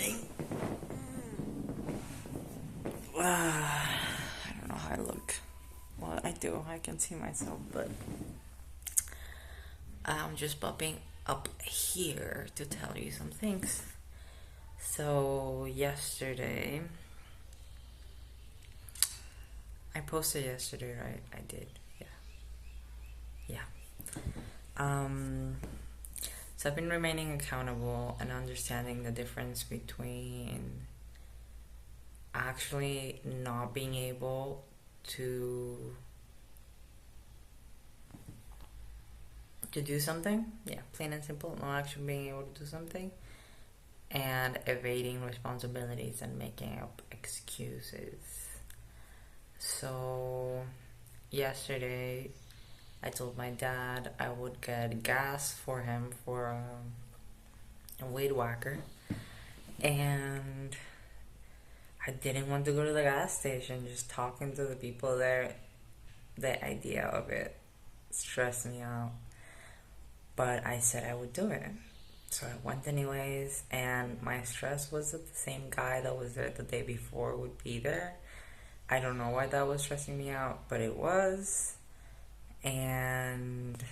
morning. I don't know how I look. Well, I do. I can see myself, but I'm just popping up here to tell you some things. So, yesterday, I posted yesterday, right? I did. Yeah. So I've been remaining accountable and understanding the difference between actually not being able to do something. Yeah, plain and simple, not actually being able to do something, and evading responsibilities and making up excuses. So yesterday I told my dad I would get gas for him for a weed whacker, and I didn't want to go to the gas station. Just talking to the people there, the idea of it stressed me out. But I said I would do it. So I went anyways, and my stress was that the same guy that was there the day before would be there. I don't know why that was stressing me out, but it was. And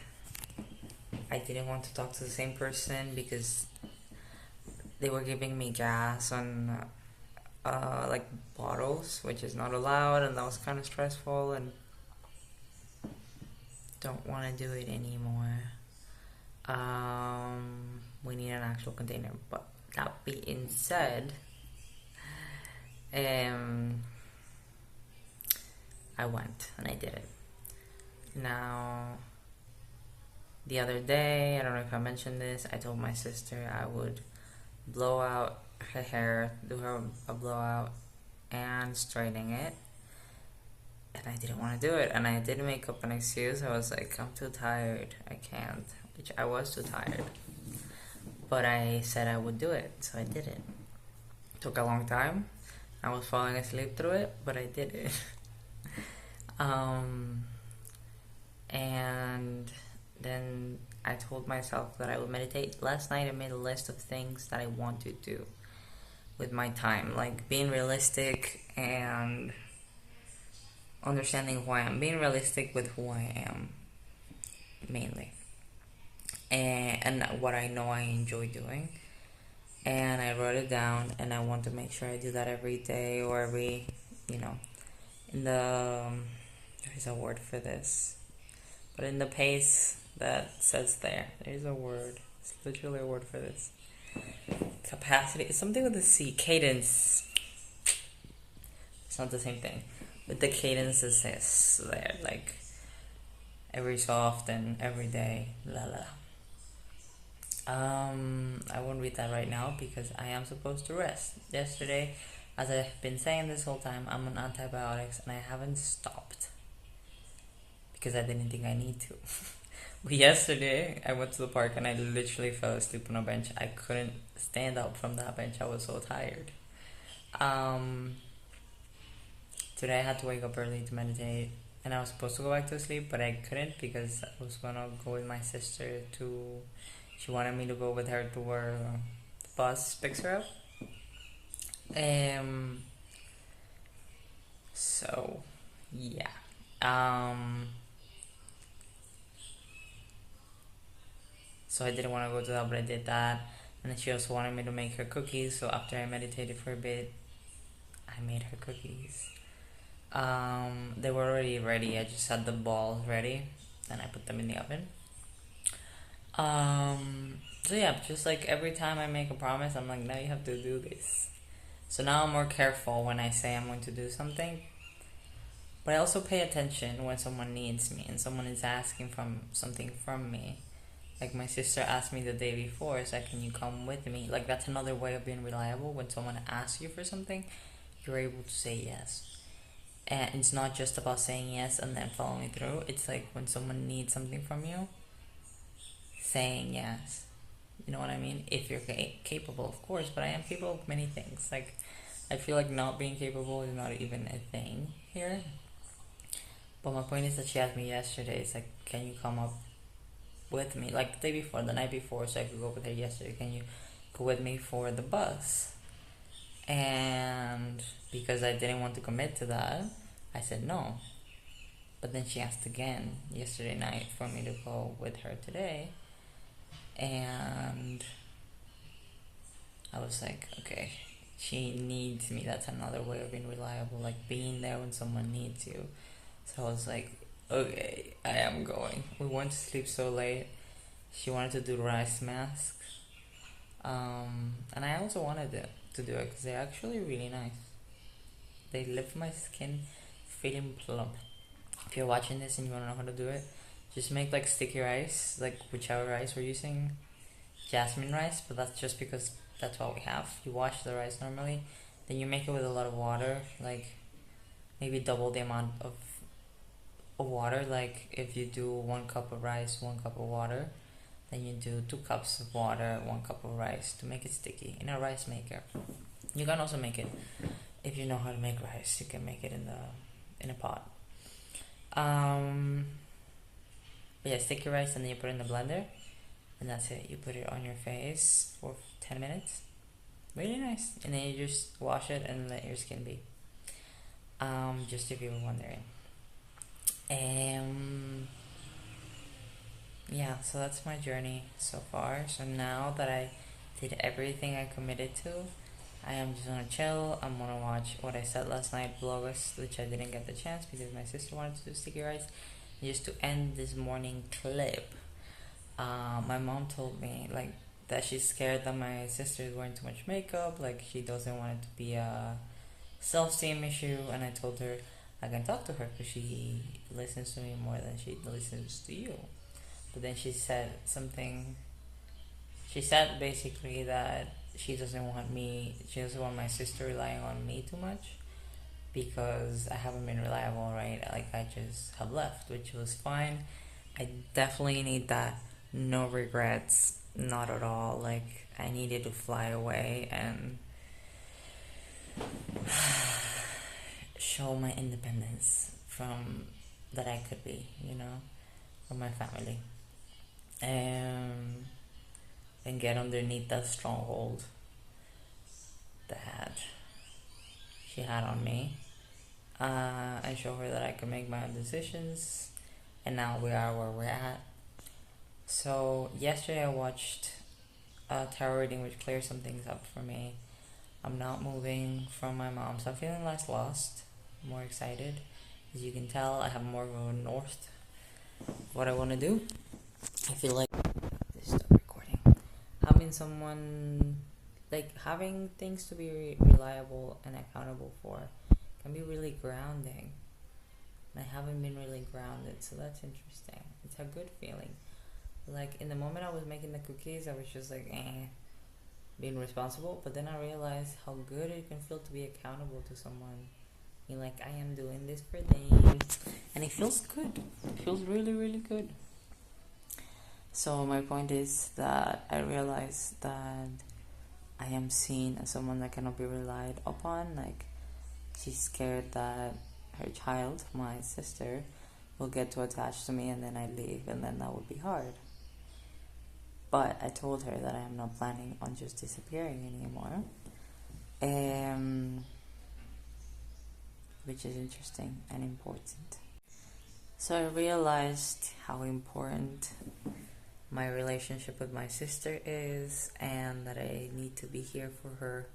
I didn't want to talk to the same person because they were giving me gas on like bottles, which is not allowed, and that was kind of stressful, and don't want to do it anymore. We need an actual container. But that being said, I went and I did it. Now, the other day, I don't know if I mentioned this, I told my sister I would blow out her hair, do her a blowout, and straightening it. And I didn't want to do it, and I didn't make up an excuse. I was like, I'm too tired, I can't. Which I was too tired. But I said I would do it, so I did it. It took a long time. I was falling asleep through it, but I did it. And then I told myself that I would meditate. Last night I made a list of things that I want to do with my time, like being realistic and understanding who I am. Being realistic with who I am, mainly. And what I know I enjoy doing. And I wrote it down, and I want to make sure I do that every day or every, in the, there's a word for this, but in the pace that says there's a word. It's literally a word for this. Capacity. It's something with the C. Cadence. It's not the same thing. But the cadence is this there, like every so often, every day, la la. I won't read that right now because I am supposed to rest. Yesterday, as I've been saying this whole time, I'm on antibiotics and I haven't stopped because I didn't think I need to. But yesterday, I went to the park and I literally fell asleep on a bench. I couldn't stand up from that bench. I was so tired. Today I had to wake up early to meditate, and I was supposed to go back to sleep, but I couldn't because I was gonna go with my sister to. She wanted me to go with her to where the bus picks her up. So yeah. So I didn't want to go to that, but I did that. And then she also wanted me to make her cookies. So after I meditated for a bit, I made her cookies. They were already ready. I just had the balls ready, and I put them in the oven. So yeah, just like every time I make a promise, I'm like, now you have to do this. So now I'm more careful when I say I'm going to do something. But I also pay attention when someone needs me and someone is asking from something from me. Like my sister asked me the day before, so can you come with me? Like that's another way of being reliable. When someone asks you for something, you're able to say yes. And it's not just about saying yes and then following through. It's like when someone needs something from you, saying yes. You know what I mean? If you're capable, of course, but I am capable of many things. Like, I feel like not being capable is not even a thing here. But my point is that she asked me yesterday, it's like, can you come up with me? Like, the day before, the night before, so I could go with her yesterday. Can you go with me for the bus? And because I didn't want to commit to that, I said no. But then she asked again yesterday night for me to go with her today. And I was like, okay, she needs me. That's another way of being reliable, like being there when someone needs you. So I was like, okay, I am going. We went to sleep so late. She wanted to do rice masks. And I also wanted to do it because they're actually really nice. They lift my skin feeling plump. If you're watching this and you want to know how to do it, just make like sticky rice, like whichever rice we're using, jasmine rice, but that's just because that's what we have. You wash the rice normally, then you make it with a lot of water, like maybe double the amount of water. Like if you do 1 cup of rice, 1 cup of water, then you do 2 cups of water, 1 cup of rice to make it sticky in a rice maker. You can also make it if you know how to make rice. You can make it in a pot. But yeah, sticky rice, and then you put it in the blender, and that's it. You put it on your face for 10 minutes. Really nice. And then you just wash it and let your skin be. Just if you were wondering. Yeah, so that's my journey so far. So now that I did everything I committed to, I am just gonna chill. I'm gonna watch what I said last night, Vlogmas, which I didn't get the chance because my sister wanted to do sticky rice. Just to end this morning clip, my mom told me like that she's scared that my sister is wearing too much makeup, like she doesn't want it to be a self-esteem issue, and I told her I can talk to her because she listens to me more than she listens to you. But then she said something. She said basically that she doesn't want my sister relying on me too much because I haven't been reliable, right? Like I just have left, which was fine. I definitely need that. No regrets, not at all. Like I needed to fly away and show my independence from that I could be, from my family. And get underneath that stronghold that she had on me. And show her that I can make my own decisions. And now we are where we're at. So yesterday I watched a tarot reading which cleared some things up for me. I'm not moving from my mom, so I'm feeling less lost, more excited. As you can tell, I have more of a north what I want to do. I feel like this is recording. Having someone, like having things to be reliable and accountable for can be really grounding. And I haven't been really grounded, so that's interesting. It's a good feeling. Like in the moment I was making the cookies, I was just like, being responsible. But then I realized how good it can feel to be accountable to someone. Being like, I am doing this for them, and it feels good. It feels really, really good. So my point is that I realized that I am seen as someone that cannot be relied upon. Like she's scared that her child, my sister, will get too attached to me and then I leave, and then that would be hard. But I told her that I am not planning on just disappearing anymore. Which is interesting and important. So I realized how important my relationship with my sister is, and that I need to be here for her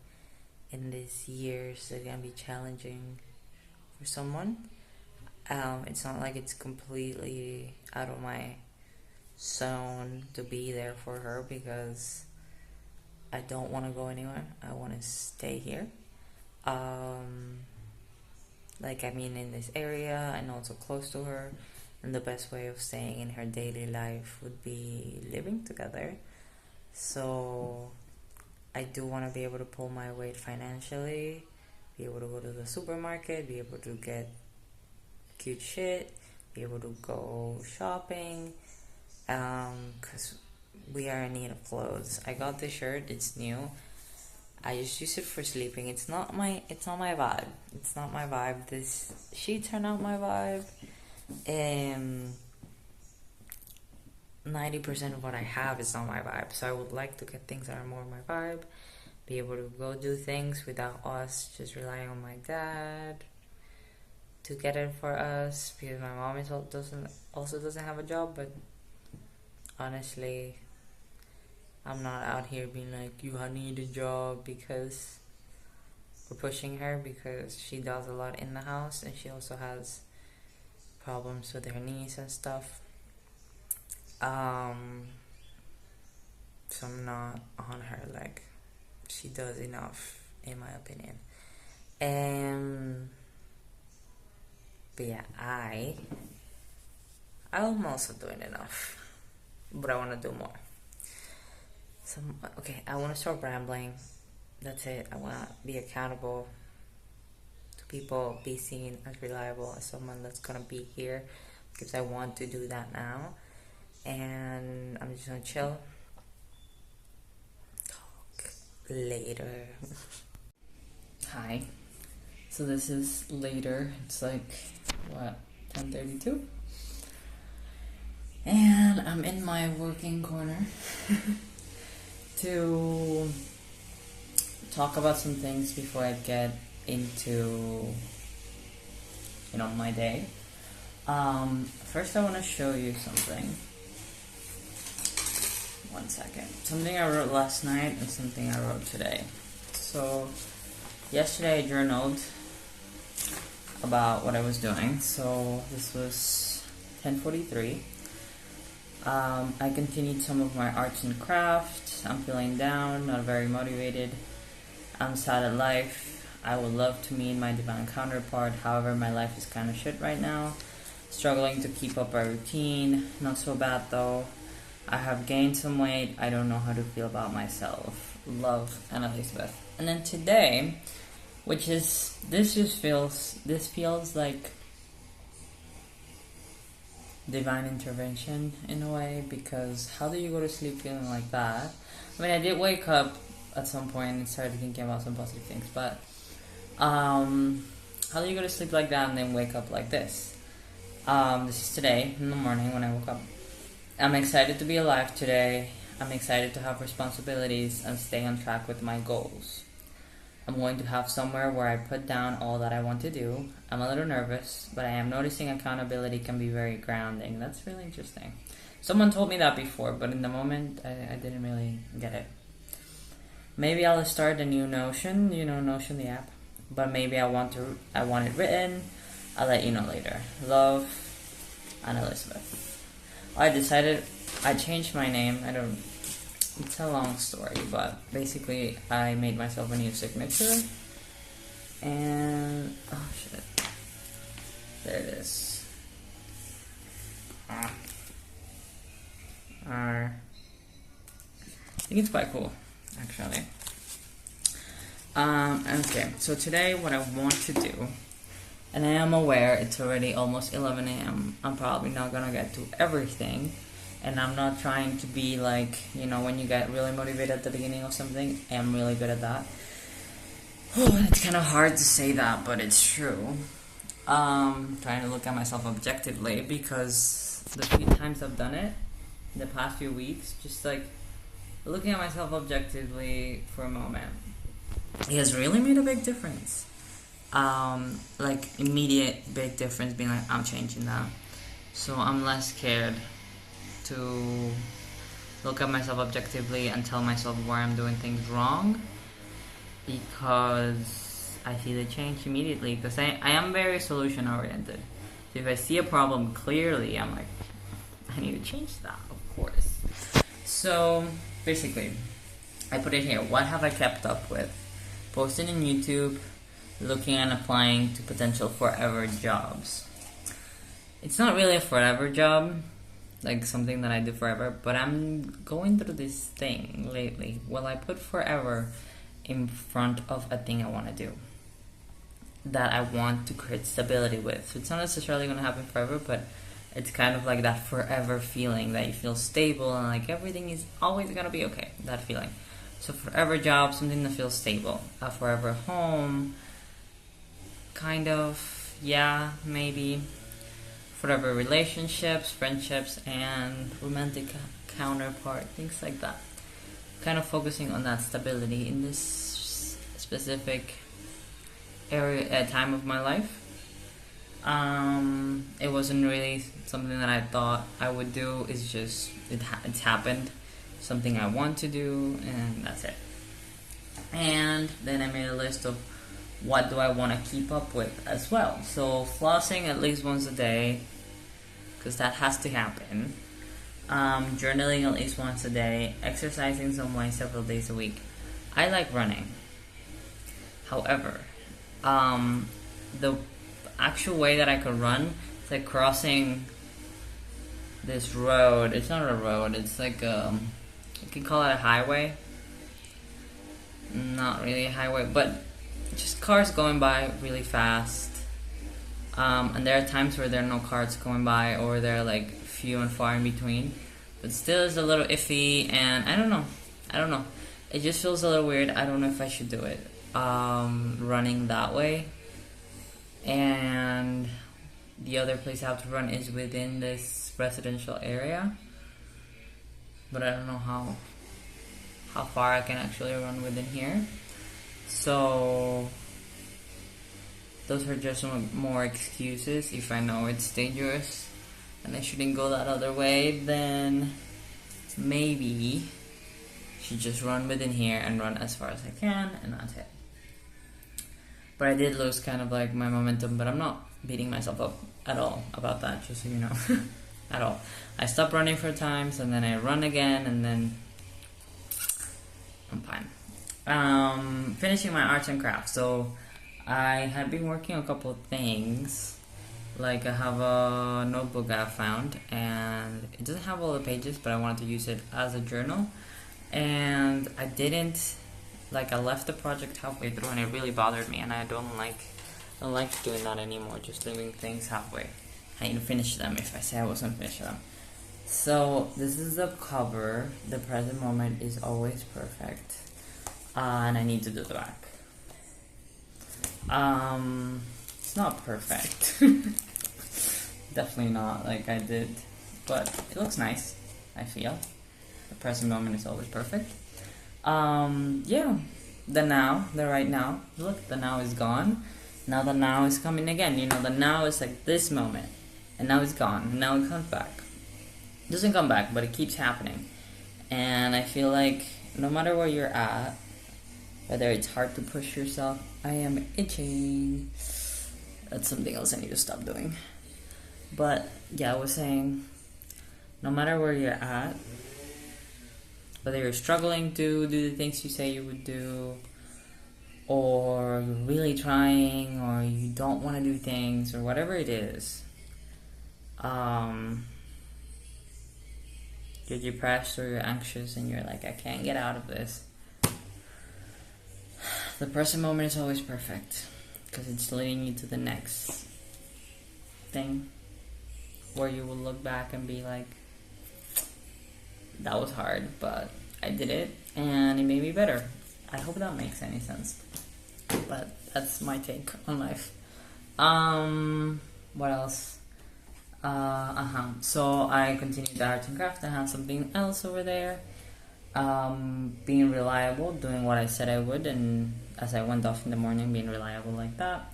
in these years that are going to be challenging for someone. It's not like it's completely out of my zone to be there for her because I don't want to go anywhere. I want to stay here. In this area and also close to her. And the best way of staying in her daily life would be living together. So I do want to be able to pull my weight financially, be able to go to the supermarket, be able to get cute shit, be able to go shopping, because we are in need of clothes. I got this shirt, it's new. I just use it for sleeping. It's not my vibe. It's not my vibe. This sheets are not my vibe. 90% of what I have is not my vibe. So I would like to get things that are more my vibe. be able to go do things without us just relying on my dad to get it for us, because my mom doesn't have a job. But honestly, I'm not out here being like, you need a job, because we're pushing her, because she does a lot in the house and she also has problems with her knees and stuff. So I'm not on her like she does enough, in my opinion. But yeah, I'm also doing enough, but I want to do more. So okay, I want to stop rambling. That's it. I want to be accountable to people, be seen as reliable, as someone that's gonna be here, because I want to do that now. And I'm just gonna chill. Talk later. Hi. So this is later. It's like what, 10:32, and I'm in my working corner to talk about some things before I get into my day. First I want to show you something. One second. Something I wrote last night and something I wrote today. So yesterday I journaled about what I was doing. So this was 10:43. I continued some of my arts and crafts. I'm feeling down, not very motivated. I'm sad at life. I would love to meet my divine counterpart. However, my life is kind of shit right now. Struggling to keep up a routine. Not so bad though. I have gained some weight. I don't know how to feel about myself. Love, Anna Elizabeth. And then today, this feels like divine intervention in a way, because how do you go to sleep feeling like that? I mean, I did wake up at some point and started thinking about some positive things, but how do you go to sleep like that and then wake up like this? This is today in the morning when I woke up. I'm excited to be alive today. I'm excited to have responsibilities and stay on track with my goals. I'm going to have somewhere where I put down all that I want to do. I'm a little nervous, but I am noticing accountability can be very grounding. That's really interesting. Someone told me that before, but in the moment, I didn't really get it. Maybe I'll start a new Notion, Notion the app. But maybe I want it written. I'll let you know later. Love, Anna Elizabeth. I changed my name. It's a long story, but basically I made myself a new signature. And, oh shit. There it is. I think it's quite cool, actually. Okay, so today what I want to do, and I am aware it's already almost 11 a.m. I'm probably not gonna get to everything, and I'm not trying to be like, when you get really motivated at the beginning of something. I am really good at that. It's kind of hard to say that, but it's true. Trying to look at myself objectively, because the few times I've done it, the past few weeks, just like looking at myself objectively for a moment, it has really made a big difference. Like immediate big difference, being like, I'm changing that. So I'm less scared to look at myself objectively and tell myself where I'm doing things wrong, because I see the change immediately, because I am very solution oriented. So if I see a problem clearly, I'm like, I need to change that, of course. So basically, I put it here. What have I kept up with? Posting on YouTube, looking and applying to potential forever jobs. It's not really a forever job, like something that I do forever, but I'm going through this thing lately. Well, I put forever in front of a thing I want to do, that I want to create stability with. So it's not necessarily going to happen forever, but it's kind of like that forever feeling, that you feel stable and like everything is always going to be okay, that feeling. So forever job, something that feels stable. A forever home, kind of, yeah, maybe. Forever relationships, friendships, and romantic counterpart, things like that. kind of focusing on that stability in this specific area time of my life. It wasn't really something that I thought I would do. It's just it's happened, something I want to do, and that's it. And then I made a list of what do I want to keep up with as well. So flossing at least once a day, because that has to happen. Journaling at least once a day. Exercising some way several days a week. I like running. However, the actual way that I could run is like crossing this road. It's not a road. It's like you can call it a highway. Not really a highway, but just cars going by really fast. And there are times where there are no cars going by, or they're like few and far in between. But still, it's a little iffy, and I don't know. It just feels a little weird. I don't know if I should do it. Running that way. And the other place I have to run is within this residential area, but I don't know how far I can actually run within here. So those are just some more excuses. If I know it's dangerous and I shouldn't go that other way, then maybe I should just run within here and run as far as I can, and that's it. But I did lose kind of like my momentum, but I'm not beating myself up at all about that, just so you know. At all. I stopped running for times, and then I run again, and then I'm fine. Finishing my arts and crafts. So I had been working on a couple of things. Like I have a notebook I found, and it doesn't have all the pages, but I wanted to use it as a journal. And I didn't, I left the project halfway through, and it really bothered me, and I don't like doing that anymore, just leaving things halfway. I need to finish them if I say I wasn't finishing them. So this is the cover. The present moment is always perfect. And I need to do the back. It's not perfect. Definitely not like I did. But it looks nice, I feel. The present moment is always perfect. Yeah. The right now. Look, the now is gone. Now the now is coming again. The now is like this moment. And now it's gone. And now it comes back. It doesn't come back, but it keeps happening. And I feel like no matter where you're at, whether it's hard to push yourself, I am itching. That's something else I need to stop doing. But yeah, I was saying, no matter where you're at, whether you're struggling to do the things you say you would do, or you're really trying, or you don't want to do things, or whatever it is, you're depressed or you're anxious and you're like, I can't get out of this. The present moment is always perfect, because it's leading you to the next thing, where you will look back and be like, that was hard, but I did it, and it made me better. I hope that makes any sense. But that's my take on life. What else? So I continued the art and craft. I have something else over there. Being reliable, doing what I said I would, and as I went off in the morning, being reliable like that.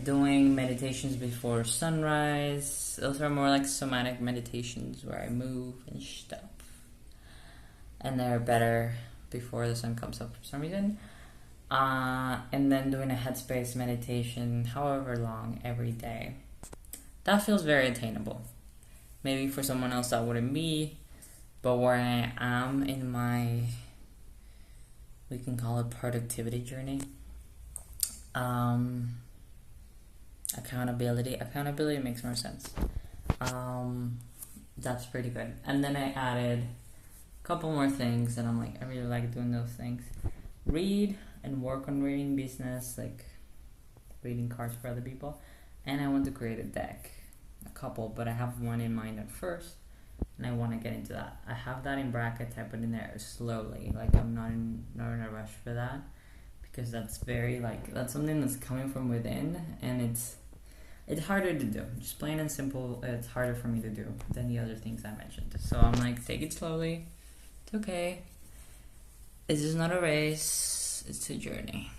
Doing meditations before sunrise. Those are more like somatic meditations where I move and stuff. And they're better before the sun comes up for some reason. And then doing a headspace meditation, however long, every day. That feels very attainable. Maybe for someone else that wouldn't be, but where I am in my, we can call it productivity journey. Accountability makes more sense. That's pretty good. And then I added a couple more things, and I'm like, I really like doing those things. Read and work on reading business, like reading cards for other people. And I want to create a deck. A couple, but I have one in mind at first, and I want to get into that. I have that in brackets. I put in there slowly, like I'm not in a rush for that, because that's very that's something that's coming from within, and it's harder to do. Just plain and simple, it's harder for me to do than the other things I mentioned. So I'm like, take it slowly. It's okay. It's just not a race, it's a journey.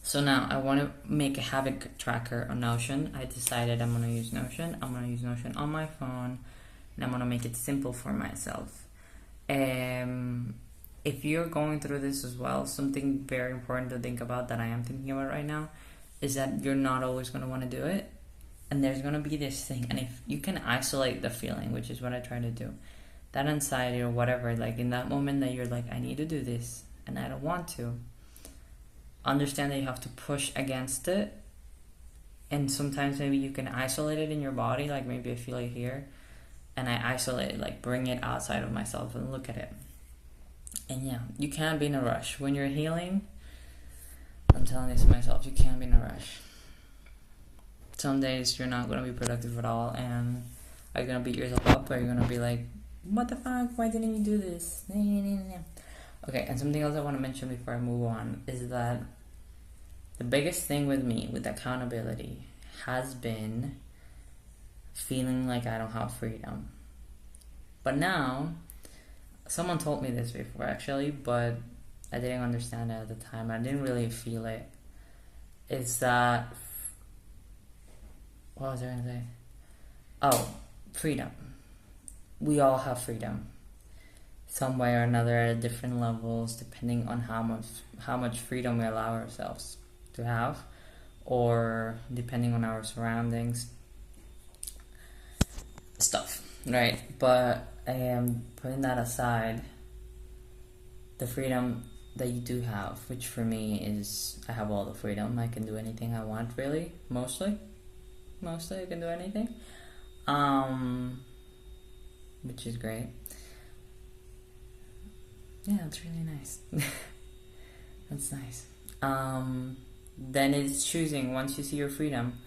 So now I want to make a habit tracker on Notion. I decided I'm going to use Notion. I'm going to use Notion on my phone, and I'm going to make it simple for myself. If you're going through this as well, something very important to think about that I am thinking about right now is that you're not always going to want to do it. And there's going to be this thing. And if you can isolate the feeling, which is what I try to do, that anxiety or whatever, like in that moment that you're like, I need to do this and I don't want to, understand that you have to push against it. And sometimes maybe you can isolate it in your body, like maybe I feel it here, and I isolate it, like bring it outside of myself and look at it. And yeah, you can't be in a rush. When you're healing, I'm telling this to myself, you can't be in a rush. Some days you're not going to be productive at all, and are you going to beat yourself up, or are you going to be like, what the fuck, why didn't you do this? Okay, and something else I want to mention before I move on is that the biggest thing with me, with accountability, has been feeling like I don't have freedom. But now, someone told me this before actually, but I didn't understand it at the time. I didn't really feel it. It's that, what was I going to say? Oh, freedom. We all have freedom. Some way or another at different levels, depending on how much freedom we allow ourselves to have, or depending on our surroundings, stuff, right? But I am putting that aside, the freedom that you do have, which for me is, I have all the freedom. I can do anything I want, really. Mostly I can do anything, which is great. Yeah, it's really nice. That's nice. Then it's choosing, once you see your freedom,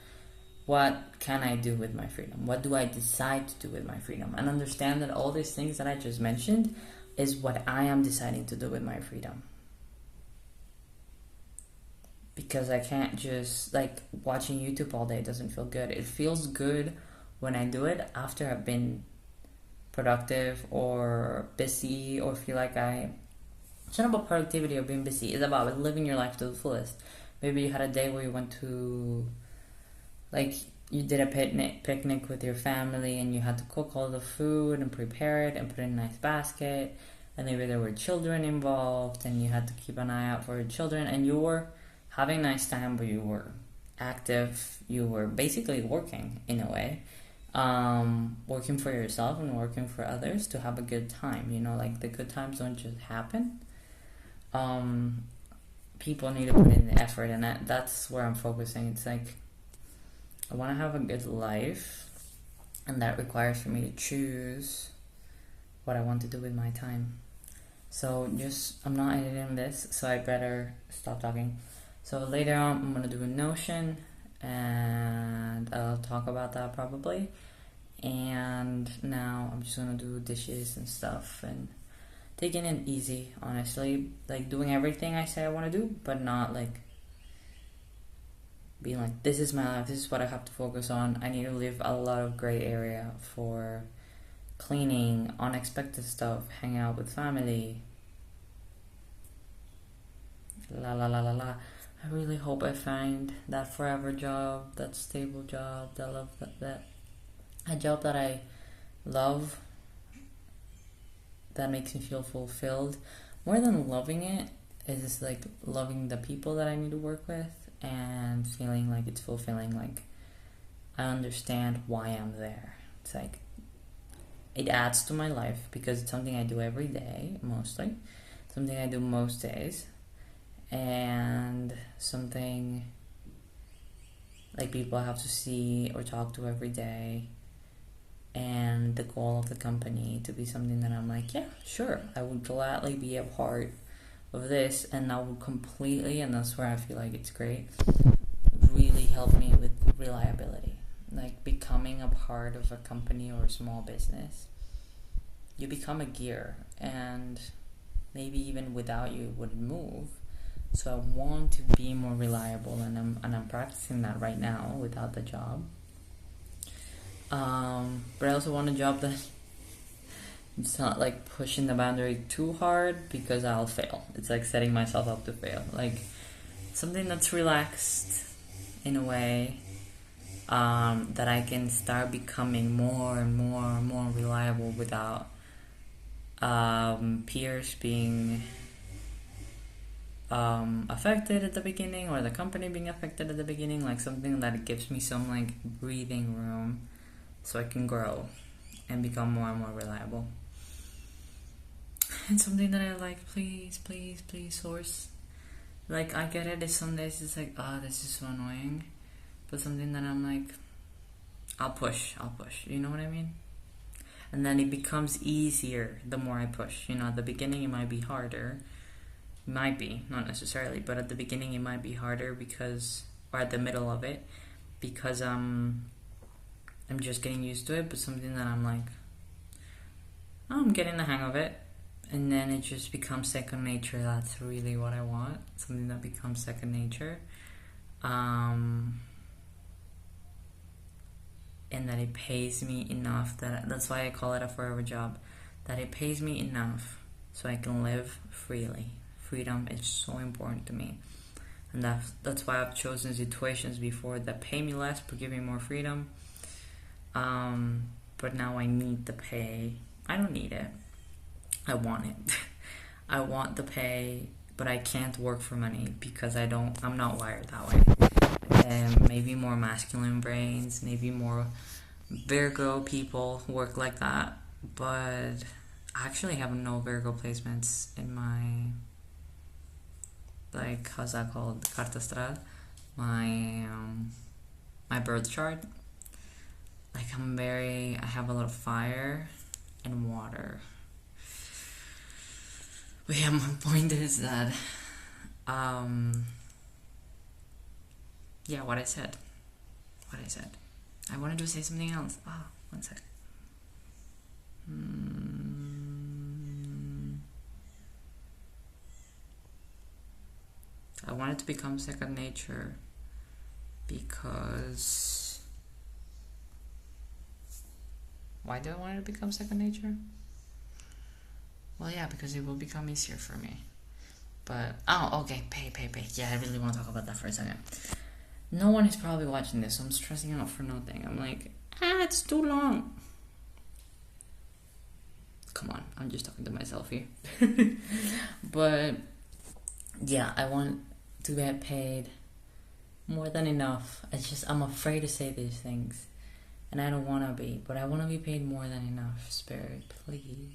what can I do with my freedom? What do I decide to do with my freedom? And understand that all these things that I just mentioned is what I am deciding to do with my freedom. Because I can't just, like, watching YouTube all day doesn't feel good. It feels good when I do it after I've been productive or busy, or feel like it's not about productivity or being busy. It's about living your life to the fullest. Maybe you had a day where you went to, like, you did a picnic with your family, and you had to cook all the food and prepare it and put it in a nice basket, and maybe there were children involved, and you had to keep an eye out for your children, and you were having a nice time, but you were active. You were basically working in a way. Working for yourself and working for others to have a good time. You know, like, the good times don't just happen. People need to put in the effort, and that's where I'm focusing. It's like, I want to have a good life, and that requires for me to choose what I want to do with my time. So I'm not editing this, so I better stop talking. So later on, I'm going to do a Notion, and I'll talk about that probably. And now I'm just going to do dishes and stuff, and taking it easy, honestly. Like, doing everything I say I want to do, but not, like, being like, this is my life, this is what I have to focus on. I need to leave a lot of gray area for cleaning, unexpected stuff, hang out with family. I really hope I find that forever job, that stable job, that a job that I love, that makes me feel fulfilled. More than loving it, is just like loving the people that I need to work with, and feeling like it's fulfilling. Like, I understand why I'm there. It's like, it adds to my life because it's something I do every day, mostly. Something I do most days. And something like people have to see or talk to every day. And the goal of the company to be something that I'm like, yeah, sure, I would gladly be a part of this, and that would completely, and that's where I feel like it's great, really help me with reliability. Like, becoming a part of a company or a small business, you become a gear, and maybe even without you it wouldn't move. So I want to be more reliable, and I'm practicing that right now without the job. But I also want a job that It's not like pushing the boundary too hard because I'll fail. It's like setting myself up to fail. Like something that's relaxed in a way that I can start becoming more and more and more reliable without peers being affected at the beginning, or the company being affected at the beginning. Like something that gives me some like breathing room so I can grow and become more and more reliable. And something that I like, please, please, please, source. Like, I get it if some days it's like, oh, this is so annoying. But something that I'm like, I'll push. You know what I mean? And then it becomes easier the more I push. You know, at the beginning it might be harder. Might be, not necessarily, but at the beginning it might be harder because, or at the middle of it, because I'm just getting used to it. But something that I'm like, oh, I'm getting the hang of it. And then it just becomes second nature. That's really what I want. Something that becomes second nature. And that it pays me enough. That's why I call it a forever job. That it pays me enough so I can live freely. Freedom is so important to me. And that's why I've chosen situations before that pay me less but give me more freedom. But now I need the pay. I don't need it. I want it. I want the pay, but I can't work for money because I'm not wired that way. Maybe more masculine brains, maybe more Virgo people work like that, but I actually have no Virgo placements in my, like, how's that called? Carta astral. My birth chart. Like, I have a lot of fire and water. But yeah, my point is that, yeah, what I said. I wanted to say something else. One sec. I want it to become second nature because... Why do I want it to become second nature? Well, yeah, because it will become easier for me. But, okay, pay. Yeah, I really want to talk about that for a second. No one is probably watching this, so I'm stressing out for nothing. I'm like, it's too long. Come on, I'm just talking to myself here. But, yeah, I want to get paid more than enough. I'm afraid to say these things. And I don't want to be, but I want to be paid more than enough, Spirit, please.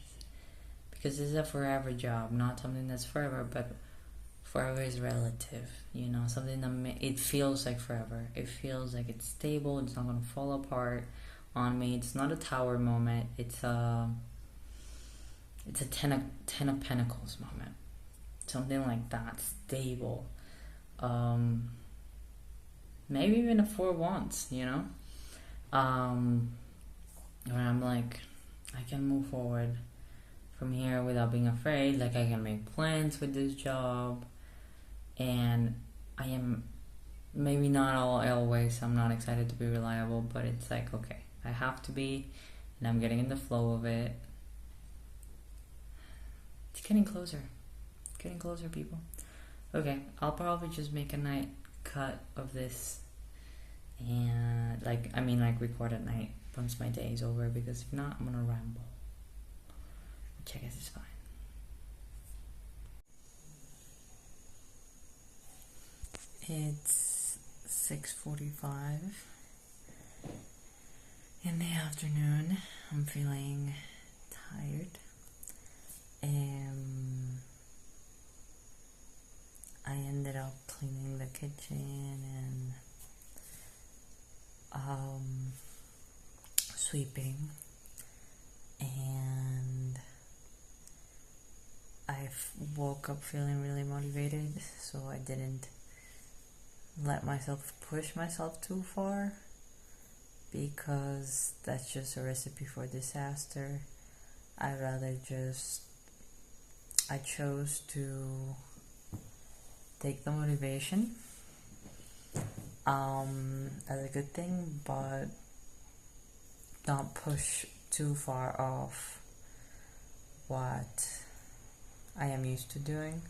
Because this is a forever job, not something that's forever, but forever is relative, you know, something that it feels like forever. It feels like it's stable, it's not going to fall apart on me. It's not a tower moment, it's a ten of pentacles moment. Something like that, stable. Maybe even a 4 wands, you know? Where I'm like, I can move forward from here without being afraid. Like, I can make plans with this job, and I am maybe not always. I'm not excited to be reliable, but it's like, okay, I have to be, and I'm getting in the flow of it. It's getting closer, people. Okay, I'll probably just make a night cut of this, and record at night once my day is over, because if not, I'm gonna ramble, which I guess is fine. It's 6:45 in the afternoon. I'm feeling tired. I ended up cleaning the kitchen and sweeping, and I woke up feeling really motivated, so I didn't let myself push myself too far, because that's just a recipe for disaster. I chose to take the motivation as a good thing, but not push too far off what I am used to doing,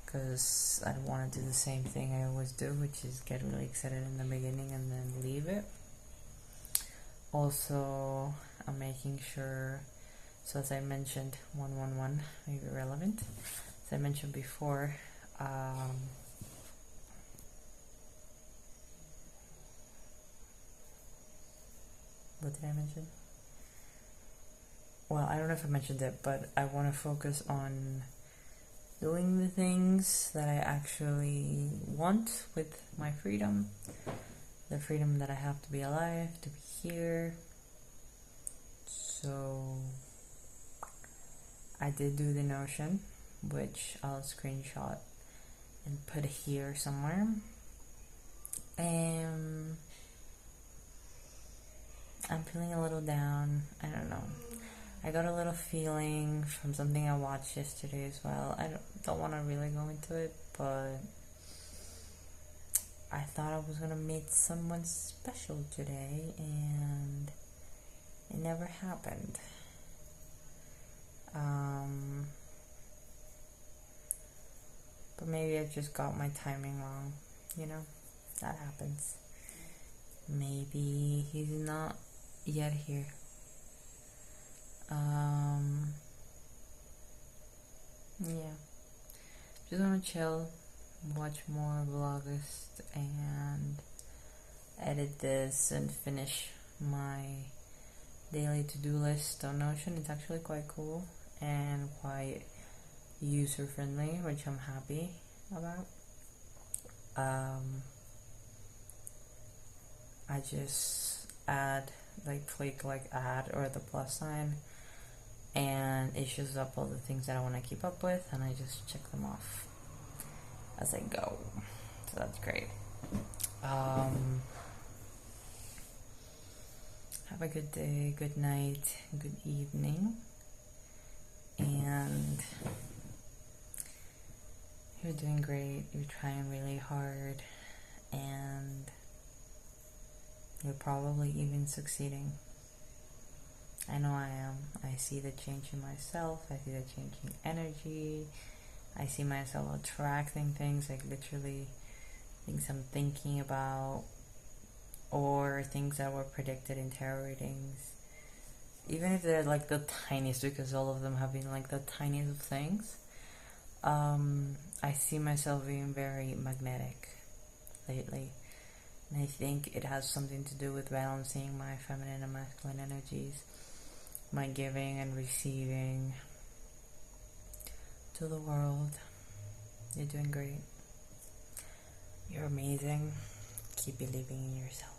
because I don't want to do the same thing I always do, which is get really excited in the beginning and then leave it. Also, I'm making sure, so as I mentioned, 111 may be relevant. As I mentioned before, what did I mention? Well, I don't know if I mentioned it, but I want to focus on doing the things that I actually want with my freedom. The freedom that I have to be alive, to be here. So I did do the Notion, which I'll screenshot and put it here somewhere. I'm feeling a little down. I don't know. I got a little feeling from something I watched yesterday as well. I don't want to really go into it, but I thought I was going to meet someone special today, and it never happened. But maybe I just got my timing wrong. You know, that happens. Maybe he's not yet here. Yeah. Just wanna chill, watch more Vlogust, and edit this and finish my daily to-do list on Notion. It's actually quite cool and quite user-friendly, which I'm happy about. I just click add or the plus sign, and it shows up all the things that I want to keep up with, and I just check them off as I go. So that's great. Have a good day, good night, good evening, and you're doing great. You're trying really hard, and you're probably even succeeding. I know I am. I see the change in myself. I see the change in energy. I see myself attracting things, like literally things I'm thinking about, or things that were predicted in tarot readings. Even if they're like the tiniest, because all of them have been like the tiniest of things. I see myself being very magnetic lately. And I think it has something to do with balancing my feminine and masculine energies, my giving and receiving to the world. You're doing great. You're amazing. Keep believing in yourself.